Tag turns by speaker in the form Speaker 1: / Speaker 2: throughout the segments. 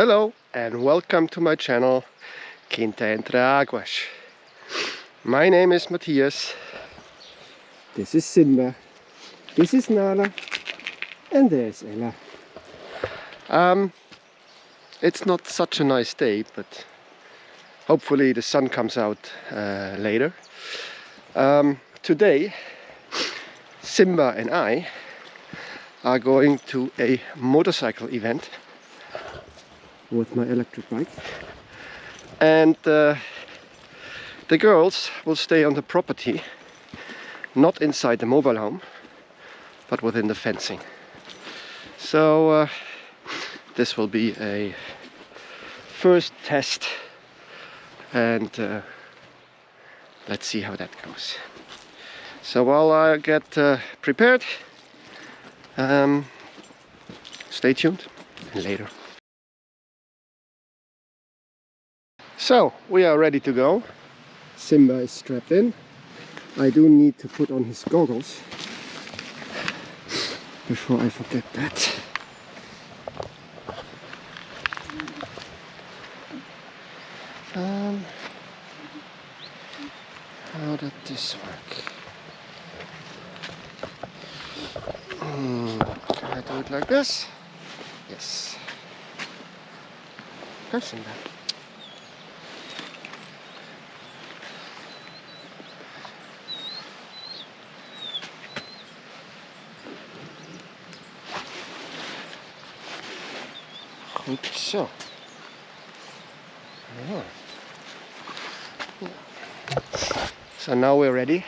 Speaker 1: Hello and welcome to my channel Quinta Entre Águas. My name is Matthias. This is Simba. This is Nala. And there's Ella. It's not such a nice day, but hopefully the sun comes out later. Today Simba and I are going to a motorcycle event with my electric bike, and the girls will stay on the property, not inside the mobile home but within the fencing. So this will be a first test, and let's see how that goes. So while I get prepared, stay tuned and later. So we are ready to go. Simba is strapped in. I do need to put on his goggles before I forget that. How did this work? Can I do it like this? Yes. Go, Simba. Goed zo. Yeah. So now we're ready.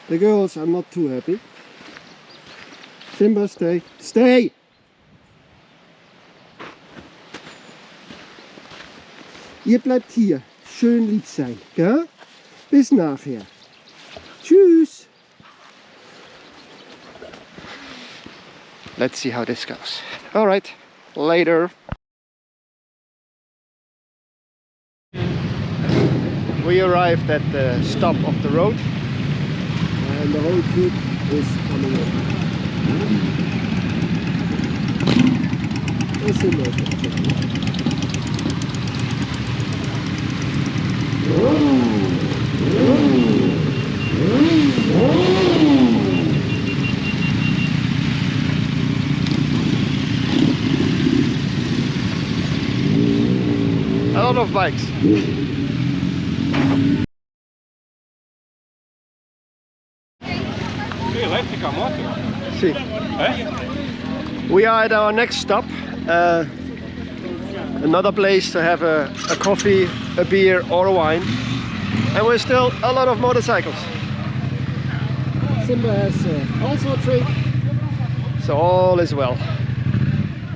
Speaker 1: The girls are not too happy. Simba, stay. Stay! Ihr bleibt hier. Schön lieb sein. Gell? Bis nachher. Tschüss! Let's see how this goes. Alright, later. We arrived at the stop of the road, and the whole group is coming over. A lot of bikes.
Speaker 2: Elétrica moto?
Speaker 1: See. We are at our next stop. Another place to have a coffee, a beer or a wine. And we're still a lot of motorcycles. Simba has also a drink. So all is well.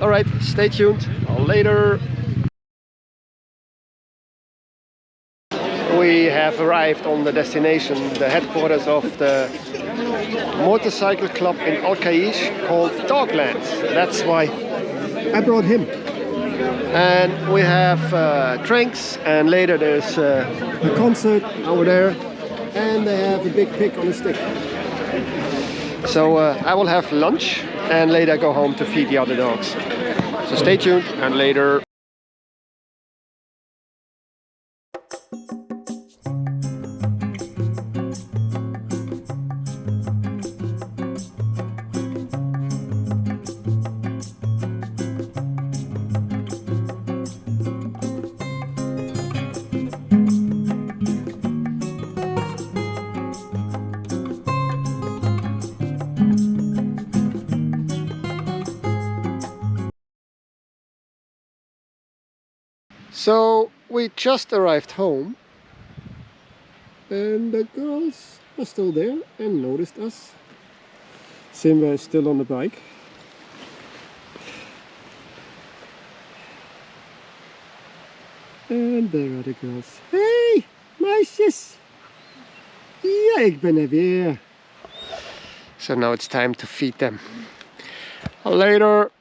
Speaker 1: Alright, stay tuned. Later. We have arrived on the destination, the headquarters of the motorcycle club in Alcains called Doglands. That's why I brought him. And we have drinks, and later there's a concert over there, and they have a big pig on a stick. So I will have lunch and later go home to feed the other dogs. So stay tuned and later. So we just arrived home, and the girls are still there and noticed us. Simba is still on the bike. And there are the girls. Hey, meisjes! Ja, ik ben er weer. So now it's time to feed them. Later.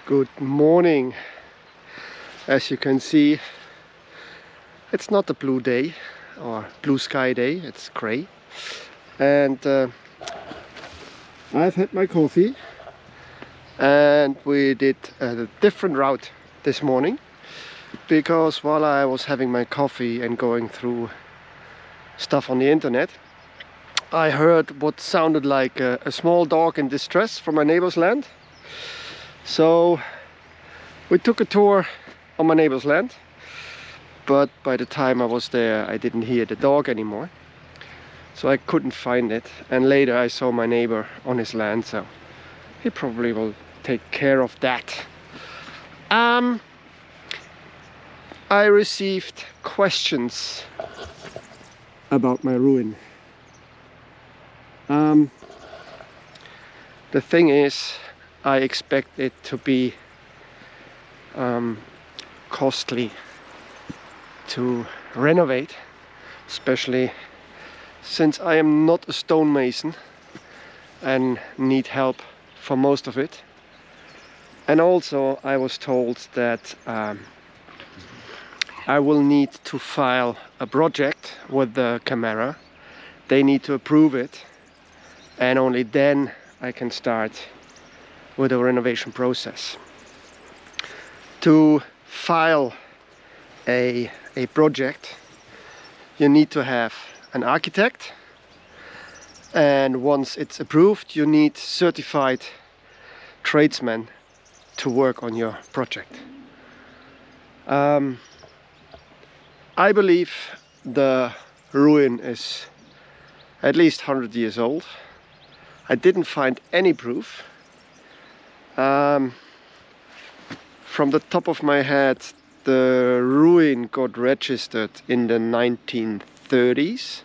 Speaker 1: Good morning. As you can see, it's not a blue day or blue sky day, it's grey. And I've had my coffee and we did a different route this morning, because while I was having my coffee and going through stuff on the internet, I heard what sounded like a small dog in distress from my neighbor's land. So we took a tour on my neighbor's land, but by the time I was there I didn't hear the dog anymore, so I couldn't find it. And later I saw my neighbor on his land, so he probably will take care of that. I received questions about my ruin. The thing is, I expect it to be costly to renovate, especially since I am not a stonemason and need help for most of it. And also I was told that I will need to file a project with the camera. They need to approve it, and only then I can start with the renovation process. To file a project, you need to have an architect, and once it's approved you need certified tradesmen to work on your project. I believe the ruin is at least 100 years old. I didn't find any proof. From the top of my head, the ruin got registered in the 1930s,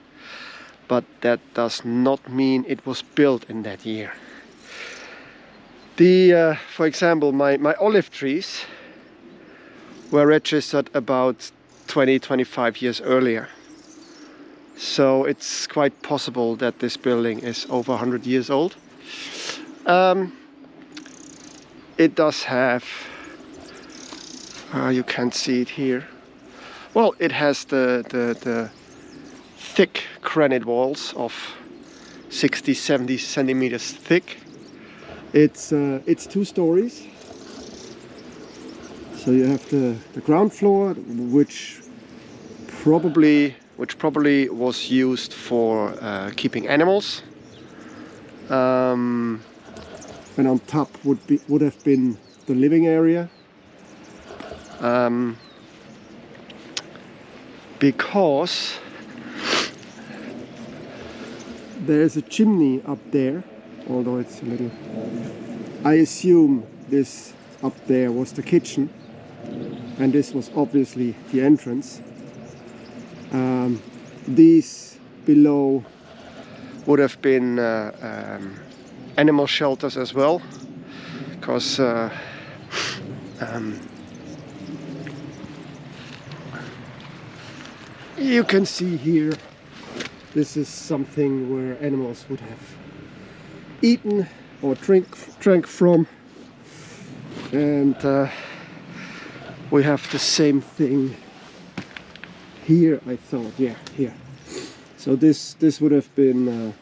Speaker 1: but that does not mean it was built in that year. For example, my olive trees were registered about 20-25 years earlier. So it's quite possible that this building is over 100 years old. It does have, you can't see it here. Well, it has the thick granite walls of 60-70 centimeters thick. It's 2 stories. So you have the ground floor, which probably was used for keeping animals, and on top would have been the living area, because there's a chimney up there, although it's a little, I assume this up there was the kitchen, and this was obviously the entrance. These below would have been animal shelters as well, because you can see here, this is something where animals would have eaten or drank from, and we have the same thing here, I thought. Yeah, here. So this would have been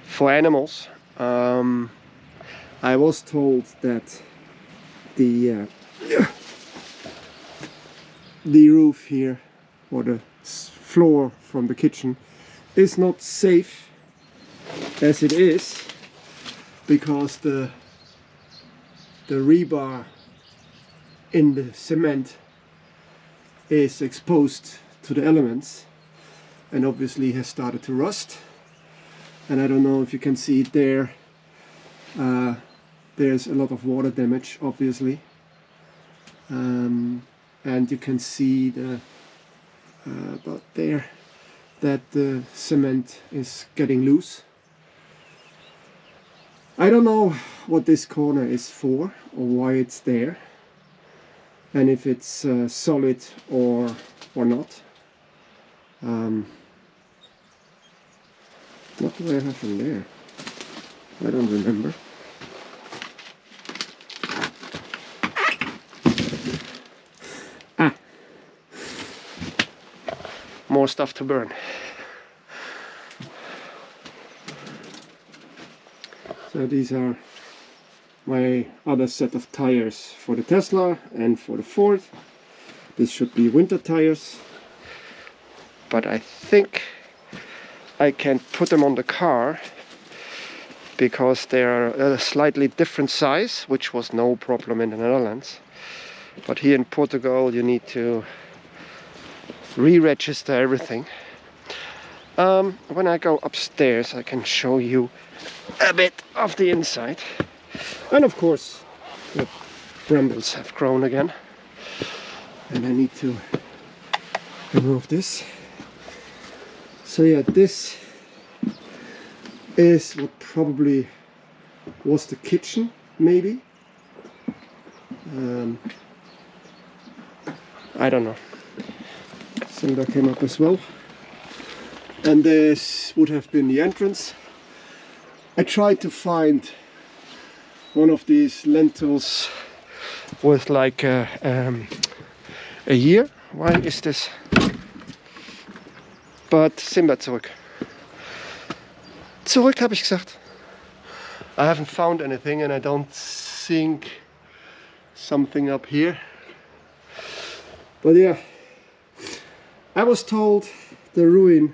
Speaker 1: for animals. I was told that the roof here, or the floor from the kitchen, is not safe as it is, because the rebar in the cement is exposed to the elements and obviously has started to rust. And I don't know if you can see it there. There's a lot of water damage, obviously, and you can see about there that the cement is getting loose. I don't know what this corner is for or why it's there, and if it's solid or not. What do I have from there? I don't remember. More stuff to burn. So these are my other set of tires for the Tesla and for the Ford. This should be winter tires, but I think I can put them on the car because they are a slightly different size, which was no problem in the Netherlands. But here in Portugal you need to re-register everything. When I go upstairs I can show you a bit of the inside. And of course the brambles have grown again. And I need to remove this. So yeah, this is what probably was the kitchen, maybe. I don't know. Simba came up as well. And this would have been the entrance. I tried to find one of these lentils with like a year. Why is this? But Simba zurück. Zurück habe ich gesagt. I haven't found anything and I don't think something up here. But yeah, I was told the ruin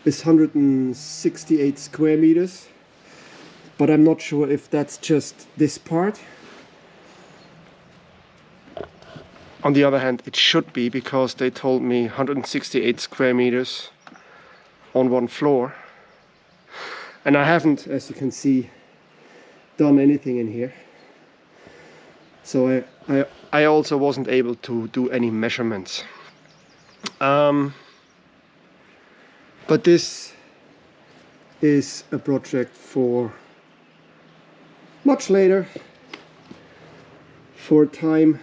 Speaker 1: is 168 square meters, but I'm not sure if that's just this part. On the other hand, it should be, because they told me 168 square meters on one floor. And I haven't, as you can see, done anything in here. So I also wasn't able to do any measurements. But this is a project for much later, for a time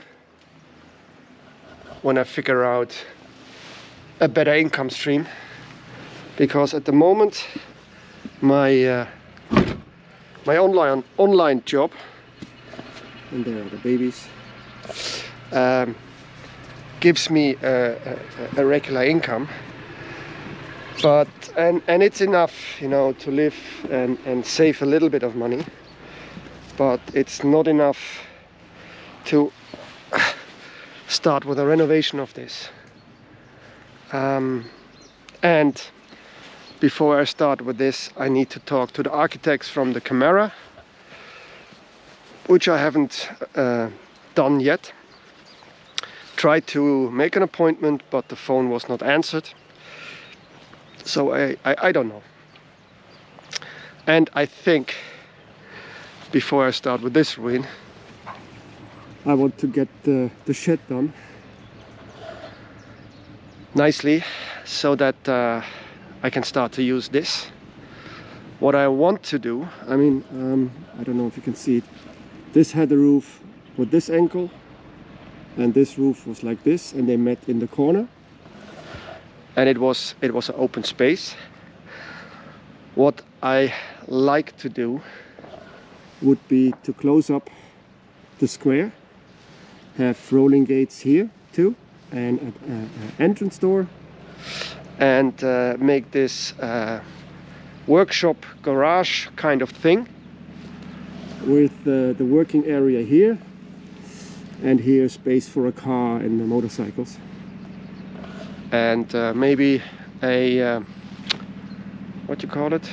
Speaker 1: when I figure out a better income stream, because at the moment my my online job, and there are the babies, gives me a regular income, but and it's enough, you know, to live and save a little bit of money, but it's not enough to start with a renovation of this. And before I start with this, I need to talk to the architects from the camera, which I haven't done yet. Tried to make an appointment, but the phone was not answered. So I don't know. And I think before I start with this ruin, I want to get the shed done nicely, so that I can start to use this. What I want to do, I mean, I don't know if you can see it. This had a roof with this angle, and this roof was like this, and they met in the corner, and it was an open space. What I like to do would be to close up the square, have rolling gates here too, and an entrance door, and make this workshop garage kind of thing, with the working area here, and here space for a car and the motorcycles, and maybe a what you call it,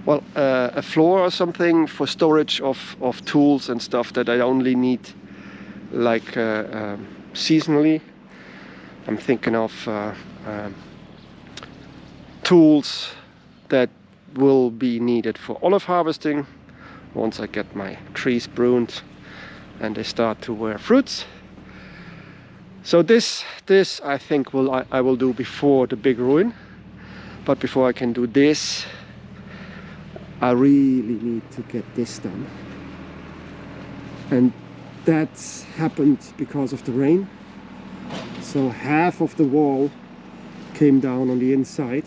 Speaker 1: well, a floor or something for storage of tools and stuff that I only need like seasonally. I'm thinking of tools that will be needed for olive harvesting once I get my trees pruned and they start to bear fruits. So this I think I will do before the big ruin. But before I can do this, I really need to get this done. And that's happened because of the rain. So half of the wall came down on the inside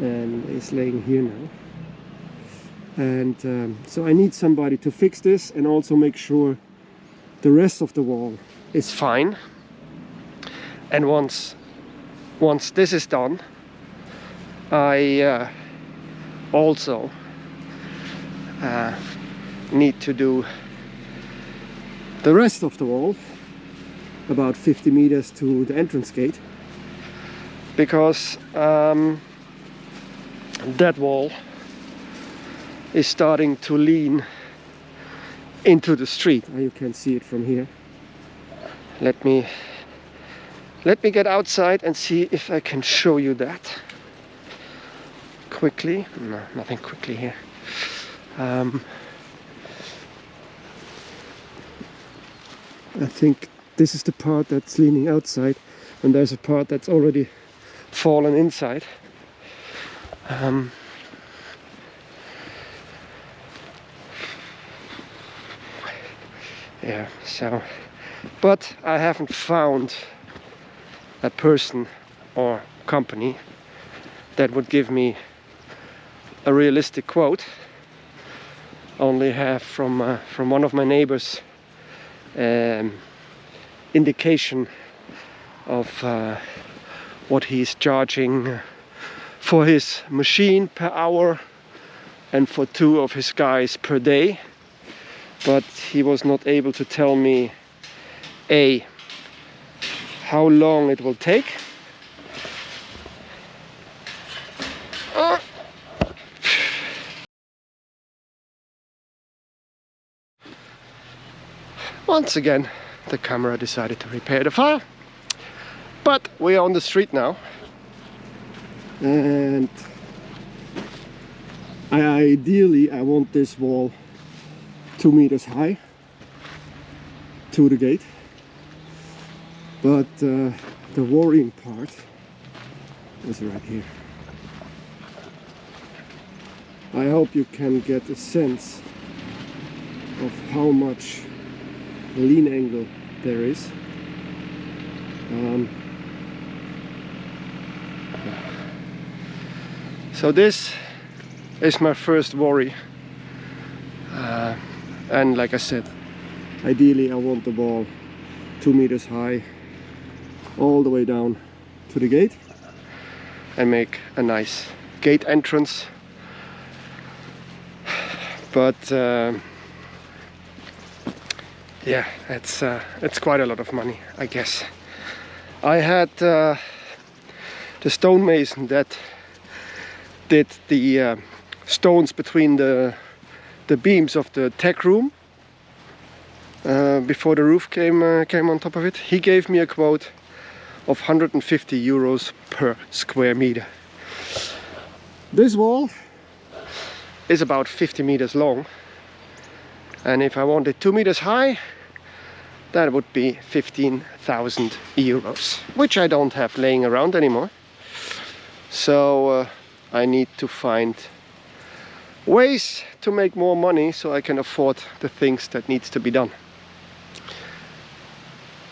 Speaker 1: and is laying here now. And so I need somebody to fix this and also make sure the rest of the wall is fine. And once this is done, I also need to do the rest of the wall, about 50 meters to the entrance gate, because that wall is starting to lean into the street. You can see it from here. Let me get outside and see if I can show you that quickly. No, nothing quickly here. I think this is the part that's leaning outside, and there's a part that's already fallen inside. Yeah, so, but I haven't found a person or company that would give me a realistic quote. Only have from one of my neighbors indication of what he's charging for his machine per hour and for 2 of his guys per day, but he was not able to tell me how long it will take, once again the camera decided to repair the file. But we are on the street now, and ideally I want this wall 2 meters high to the gate, but the worrying part is right here. I hope you can get a sense of how much lean angle there is. So this is my first worry, and like I said, ideally I want the wall 2 meters high all the way down to the gate and make a nice gate entrance. But yeah, it's quite a lot of money, I guess. I had the stonemason that did the stones between the beams of the tech room before the roof came on top of it. He gave me a quote of 150 euros per square meter. This wall is about 50 meters long, and if I want it 2 meters high, that would be 15,000 euros, which I don't have laying around anymore. So I need to find ways to make more money so I can afford the things that needs to be done.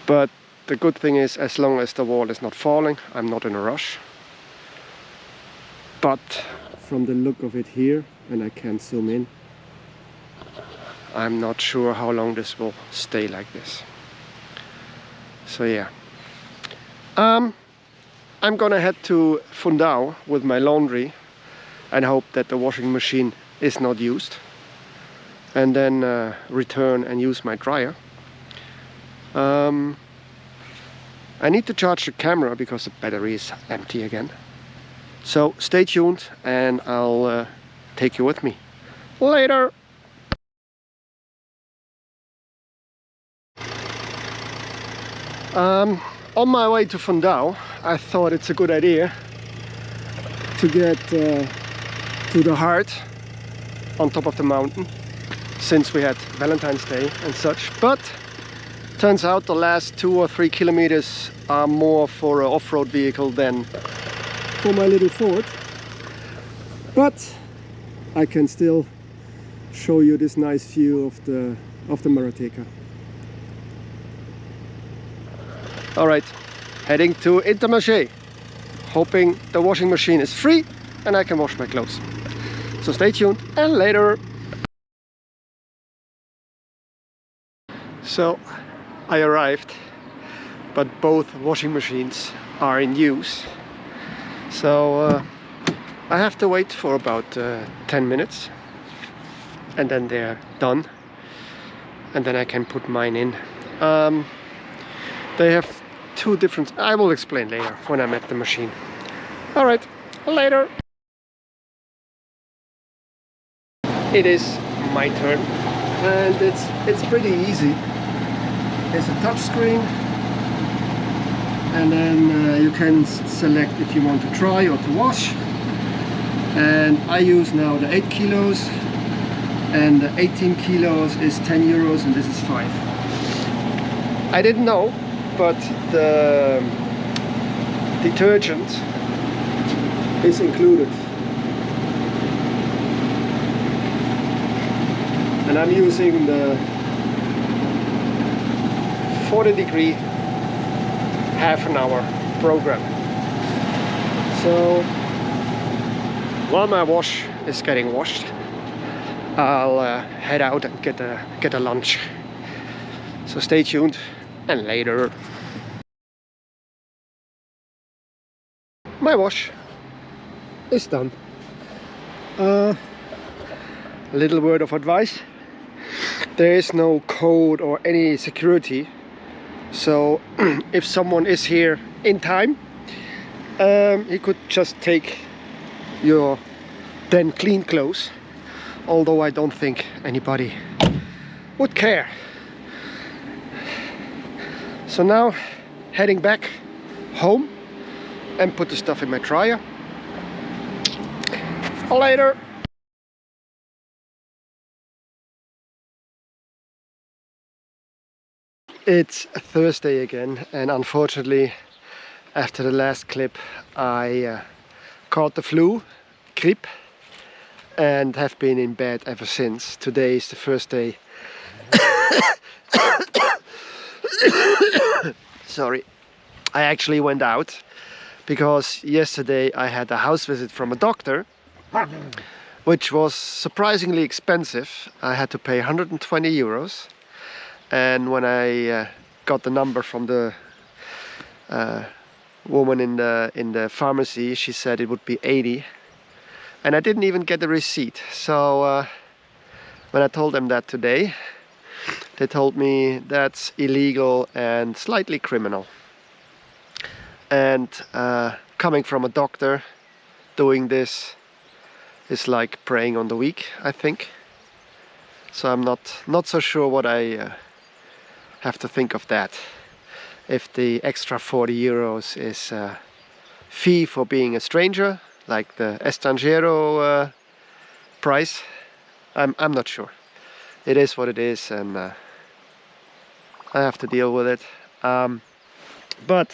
Speaker 1: But the good thing is, as long as the wall is not falling, I'm not in a rush. But from the look of it here, and I can zoom in, I'm not sure how long this will stay like this. So yeah, I'm gonna head to Fundão with my laundry and hope that the washing machine is not used, and then return and use my dryer. I need to charge the camera because the battery is empty again. So stay tuned and I'll take you with me later. On my way to Fundão, I thought it's a good idea to get to the heart on top of the mountain, since we had Valentine's Day and such. But turns out the last 2 or 3 kilometers are more for an off-road vehicle than for my little Ford. But I can still show you this nice view of the Marateka. Alright, heading to Intermarche, hoping the washing machine is free and I can wash my clothes. So stay tuned and later. So I arrived, but both washing machines are in use. So I have to wait for about 10 minutes. and then they're done, and then I can put mine in. They have two different, I will explain later when I'm at the machine. All right, later. It is my turn, and it's pretty easy. It's a touch screen, and then you can select if you want to dry or to wash. And I use now the 8 kilos, and the 18 kilos is 10 euros, and this is 5. I didn't know, but the detergent is included. And I'm using the 40-degree half-an-hour program. So while my wash is getting washed, I'll head out and get a lunch. So stay tuned, and later. My wash is done. A little word of advice: there is no code or any security, so if someone is here in time, he could just take your then clean clothes, although I don't think anybody would care. So now heading back home and put the stuff in my dryer. Later. It's Thursday again, and unfortunately after the last clip I caught the flu, grippe, and have been in bed ever since. Today is the first day. Sorry, I actually went out because yesterday I had a house visit from a doctor, which was surprisingly expensive. I had to pay 120 euros. And when I got the number from the woman in the pharmacy, she said it would be 80, and I didn't even get a receipt. So when I told them that today, they told me that's illegal and slightly criminal. And coming from a doctor, doing this is like preying on the weak, I think. So I'm not so sure what I have to think of that. If the extra 40 euros is a fee for being a stranger, like the estranjero price, I'm not sure. It is what it is, and I have to deal with it. But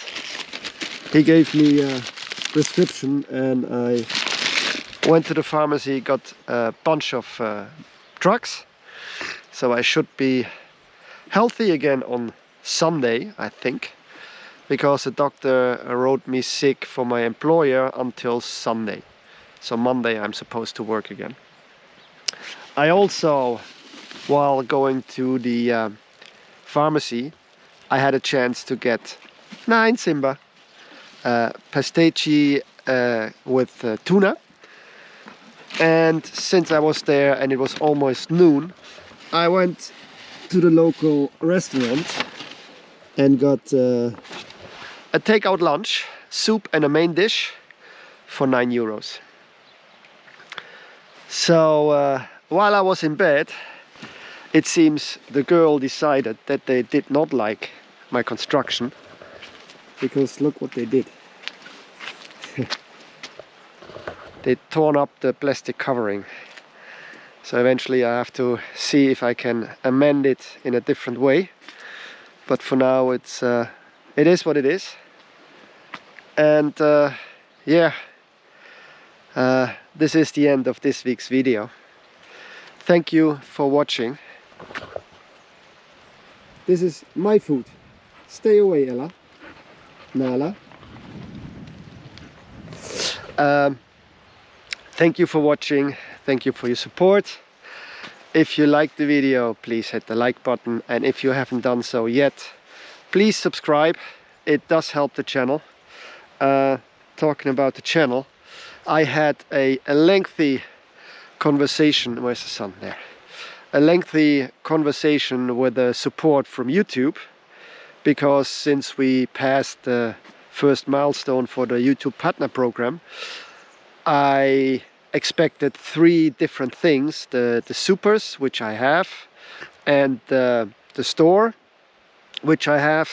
Speaker 1: he gave me a prescription, and I went to the pharmacy, got a bunch of drugs, so I should be healthy again on Sunday, I think, because the doctor wrote me sick for my employer until Sunday. So Monday I'm supposed to work again. I also, while going to the pharmacy, I had a chance to get 9 Simba pastacci with tuna. And since I was there and it was almost noon, I went to the local restaurant and got a takeout lunch, soup and a main dish for 9 euros. So while I was in bed, it seems the girl decided that they did not like my construction, because look what they did. They torn up the plastic covering. So eventually I have to see if I can amend it in a different way. But for now it is what it is. And yeah, this is the end of this week's video. Thank you for watching. This is my food. Stay away, Ella. Nala. Thank you for watching. Thank you for your support. If you liked the video, please hit the like button, and if you haven't done so yet, please subscribe. It does help the channel. Talking about the channel, I had a lengthy conversation, where's the sun there? a lengthy conversation with the support from YouTube, because since we passed the first milestone for the YouTube partner program, I expected 3 different things: the supers, which I have, and the store, which I have,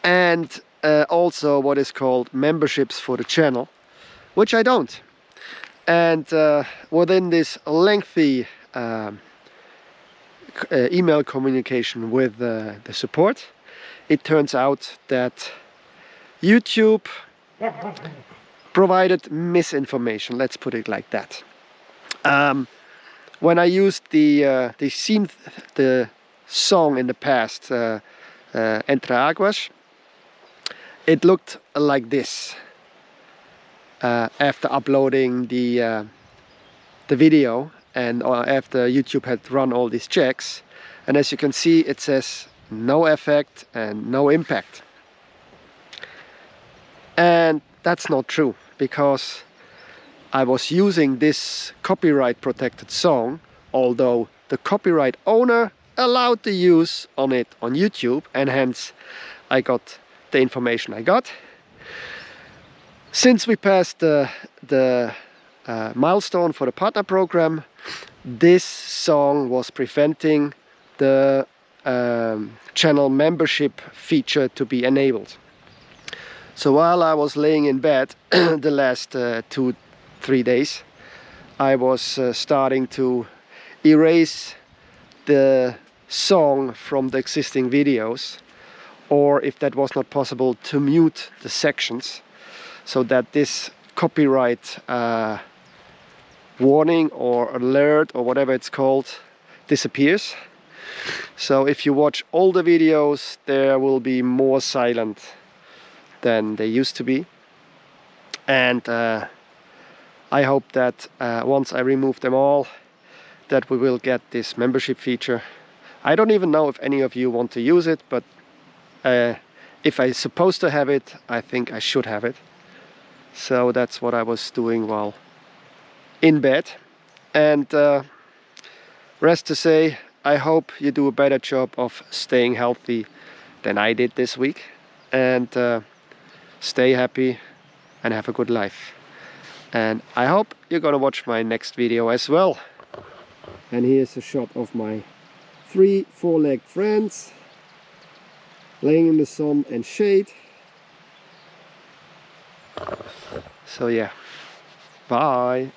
Speaker 1: and also what is called memberships for the channel, which I don't. And within this lengthy email communication with the support, it turns out that YouTube provided misinformation, let's put it like that. When I used the song in the past, Entre Águas, it looked like this after uploading the video, and after YouTube had run all these checks. And as you can see, it says no effect and no impact. And that's not true, because I was using this copyright protected song, although the copyright owner allowed the use on it on YouTube, and hence I got the information I got. Since we passed the milestone for the partner program, this song was preventing the channel membership feature to be enabled. So while I was laying in bed the last 2-3 days, I was starting to erase the song from the existing videos, or if that was not possible, to mute the sections, so that this copyright warning or alert or whatever it's called disappears. So if you watch older videos, there will be more silent than they used to be. And I hope that once I remove them all, that we will get this membership feature. I don't even know if any of you want to use it, but if I'm supposed to have it, I think I should have it. So that's what I was doing while in bed. And rest to say, I hope you do a better job of staying healthy than I did this week. And stay happy and have a good life. And I hope you're gonna watch my next video as well. And here's a shot of my 3 4-legged friends laying in the sun and shade. So yeah, bye.